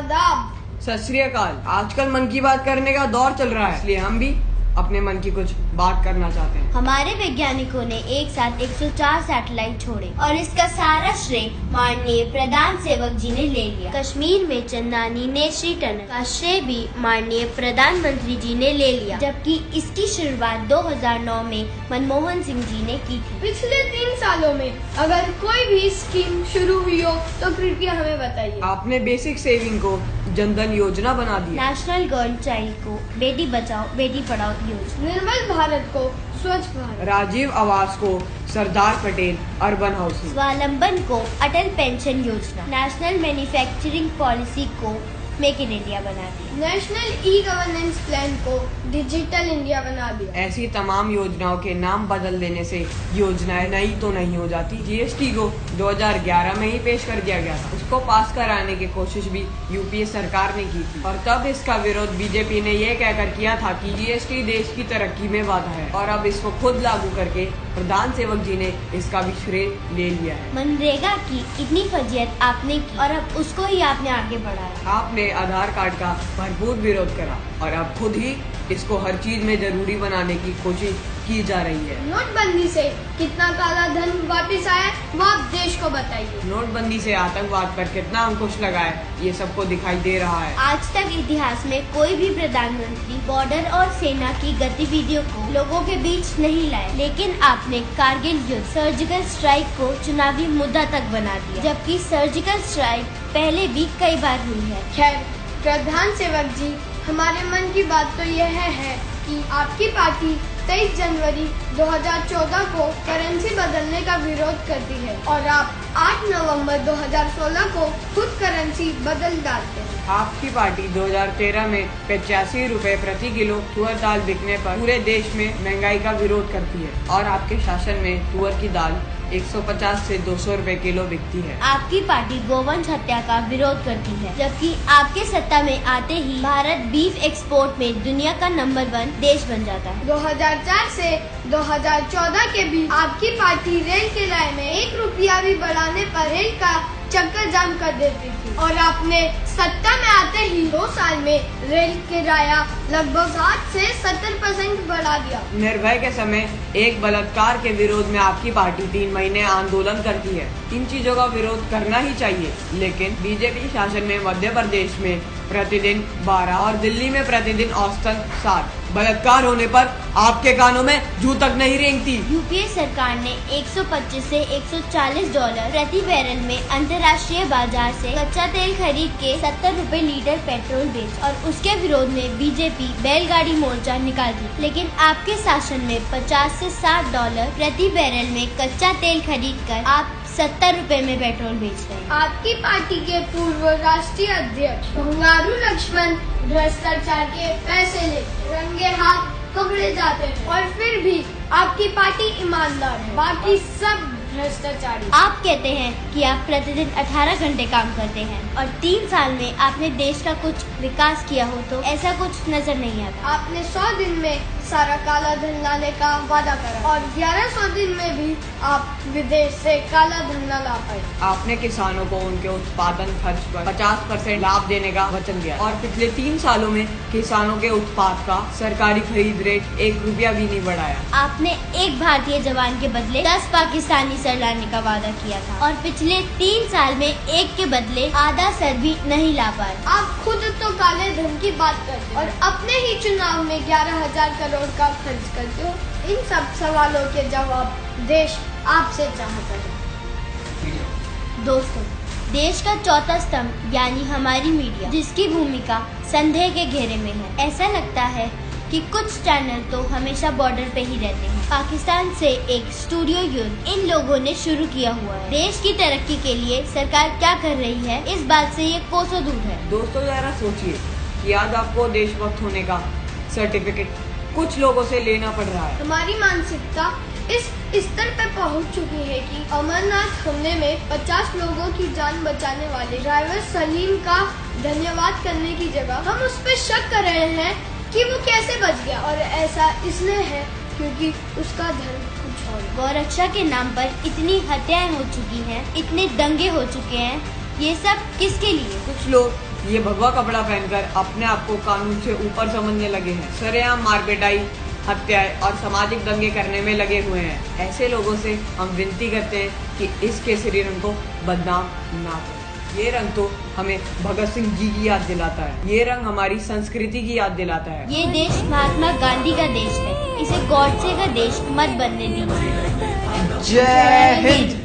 आदाब। सत श्री अकाल। आजकल मन की बात करने का दौर चल रहा है, इसलिए हम भी अपने मन की कुछ बात करना चाहते हैं। हमारे वैज्ञानिकों ने एक साथ 104 सैटेलाइट छोड़े और इसका सारा श्रेय माननीय प्रधान सेवक जी ने ले लिया। कश्मीर में चंदानी नेत्री टनल का श्रेय भी माननीय प्रधानमंत्री जी ने ले लिया, जबकि इसकी शुरुआत 2009 में मनमोहन सिंह जी ने की थी। पिछले 3 सालों में अगर कोई भी स्कीम शुरू हुई हो तो कृपया हमें बताइए। आपने बेसिक सेविंग को जनधन योजना बना दिया। नेशनल गर्ल चाइल्ड को बेटी बचाओ बेटी पढ़ाओ योजना, निर्मल भारत को स्वच्छ भारत, राजीव आवास को सरदार पटेल अर्बन हाउसिंग, स्वावलंबन को अटल पेंशन योजना, नेशनल मैन्युफैक्चरिंग पॉलिसी को मेक इन इंडिया बना दिया, नेशनल ई गवर्नेंस प्लान को डिजिटल इंडिया बना दिया। ऐसी तमाम योजनाओं के नाम बदल देने से योजनाएं नई तो नहीं हो जाती। जीएसटी को 2011 में ही पेश कर दिया गया था। उसको पास कराने की कोशिश भी यूपीए सरकार ने की थी और तब इसका विरोध बीजेपी ने ये कहकर किया था कि जीएसटी देश की तरक्की में बाधा है, और अब इसको खुद लागू करके प्रधान सेवक जी ने इसका भी श्रेय ले लिया है। मनरेगा की इतनी फजीयत आपने की और अब उसको ही आपने आगे बढ़ाया। आपने आधार कार्ड का भरपूर विरोध करा और अब खुद ही इसको हर चीज में जरूरी बनाने की कोशिश की जा रही है। नोटबंदी से कितना काला धन वापस आया वो आप देश को बताइए। नोटबंदी से आतंकवाद पर कितना अंकुश लगा है ये सबको दिखाई दे रहा है। आज तक इतिहास में कोई भी प्रधानमंत्री बॉर्डर और सेना की गतिविधियों को लोगों के बीच नहीं लाए, लेकिन आपने कारगिल युद्ध सर्जिकल स्ट्राइक को चुनावी मुद्दा तक बना दिया, जबकि सर्जिकल स्ट्राइक पहले भी कई बार हुई है। खैर प्रधान सेवक जी, हमारे मन की बात तो यह है कि आपकी पार्टी 23 जनवरी 2014 को करेंसी बदलने का विरोध करती है और आप 8 नवंबर 2016 को खुद करेंसी बदल डालते हैं। आपकी पार्टी 2013 में 85 रुपए प्रति किलो तुअर दाल बिकने पर पूरे देश में महंगाई का विरोध करती है और आपके शासन में तुअर की दाल 150 से 200 रुपए किलो बिकती है। आपकी पार्टी गोवंश हत्या का विरोध करती है, जबकि आपके सत्ता में आते ही भारत बीफ एक्सपोर्ट में दुनिया का नंबर 1 देश बन जाता है। 2004 से 2014 के बीच आपकी पार्टी रेल किराए में 1 रुपया भी बढ़ाने पर रेल का चक्कर जाम कर देती थी और आपने सत्ता में आते ही 2 साल में रेल किराया लगभग 60 से 70% बढ़ा दिया। निर्भया के समय एक बलात्कार के विरोध में आपकी पार्टी 3 महीने आंदोलन करती है। इन चीजों का विरोध करना ही चाहिए, लेकिन बीजेपी शासन में मध्य प्रदेश में प्रतिदिन 12 और दिल्ली में प्रतिदिन औसतन 7 बलात्कार होने पर आपके कानों में जू तक नहीं रेंगती। यूपीए सरकार ने 125 से $140 प्रति बैरल में अंतर्राष्ट्रीय बाजार से कच्चा तेल खरीद के 70 रुपए लीटर पेट्रोल बेचा और उसके विरोध में बीजेपी बैलगाड़ी मोर्चा निकाल दी, लेकिन आपके शासन में 50 से $60 प्रति बैरल में कच्चा तेल खरीद कर आप 70 रुपए में पेट्रोल बेच रहे हैं। आपकी पार्टी के पूर्व राष्ट्रीय अध्यक्ष बंगारू लक्ष्मण भ्रष्टाचार के पैसे लेके रंगे हाथ पकड़े जाते हैं और फिर भी आपकी पार्टी ईमानदार है, बाकी सब भ्रष्टाचारी। आप कहते हैं कि आप प्रतिदिन 18 घंटे काम करते हैं और 3 साल में आपने देश का कुछ विकास किया हो तो ऐसा कुछ नजर नहीं आता। आपने 100 दिन में सारा काला धन लाने का वादा करा और 1100 दिन में भी आप विदेश से काला धन न ला पाए। आपने किसानों को उनके उत्पादन खर्च पर 50% लाभ देने का वचन दिया और पिछले 3 सालों में किसानों के उत्पाद का सरकारी खरीद रेट 1 रुपया भी नहीं बढ़ाया। आपने एक भारतीय जवान के बदले 10 पाकिस्तानी सर लाने का वादा किया था और पिछले 3 साल में एक के बदले आधा सर भी नहीं ला पाए। आप खुद तो काले धन की बात करते और अपने ही चुनाव में 11,000 करोड़ का खर्च करते हो। इन सब सवालों के जवाब देश आपसे चाहता है। दोस्तों, देश का चौथा स्तंभ यानी हमारी मीडिया, जिसकी भूमिका संदेह के घेरे में है। ऐसा लगता है कि कुछ चैनल तो हमेशा बॉर्डर पे ही रहते हैं। पाकिस्तान से एक स्टूडियो युद्ध इन लोगों ने शुरू किया हुआ है। देश की तरक्की के लिए सरकार क्या कर रही है, इस बात से ये कोसों दूर है। दोस्तों जरा सोचिए कि आज आपको देशभक्त होने का सर्टिफिकेट कुछ लोगों से लेना पड़ रहा है। हमारी मानसिकता इस स्तर पर पहुंच चुकी है कि अमरनाथ हमले में 50 लोगों की जान बचाने वाले ड्राइवर सलीम का धन्यवाद करने की जगह हम उस पर शक कर रहे हैं कि वो कैसे बच गया, और ऐसा इसलिए है क्योंकि उसका धर्म कुछ और। गौरक्षा के नाम पर इतनी हत्याएं हो चुकी हैं, इतने दंगे हो चुके हैं, ये सब किसके लिए? कुछ लोग ये भगवा कपड़ा पहनकर अपने आप को कानून से ऊपर समझने लगे हैं। सरेआम मारपिटाई, हत्याएं और सामाजिक दंगे करने में लगे हुए हैं। ऐसे लोगों से हम विनती करते हैं कि इस केसरी रंग को बदनाम ना करें। ये रंग तो हमें भगत सिंह जी की याद दिलाता है। ये रंग हमारी संस्कृति की याद दिलाता है। ये देश महात्मा गांधी का देश है, इसे गॉडसे का देश मत बनने दीजिए। जय हिंद।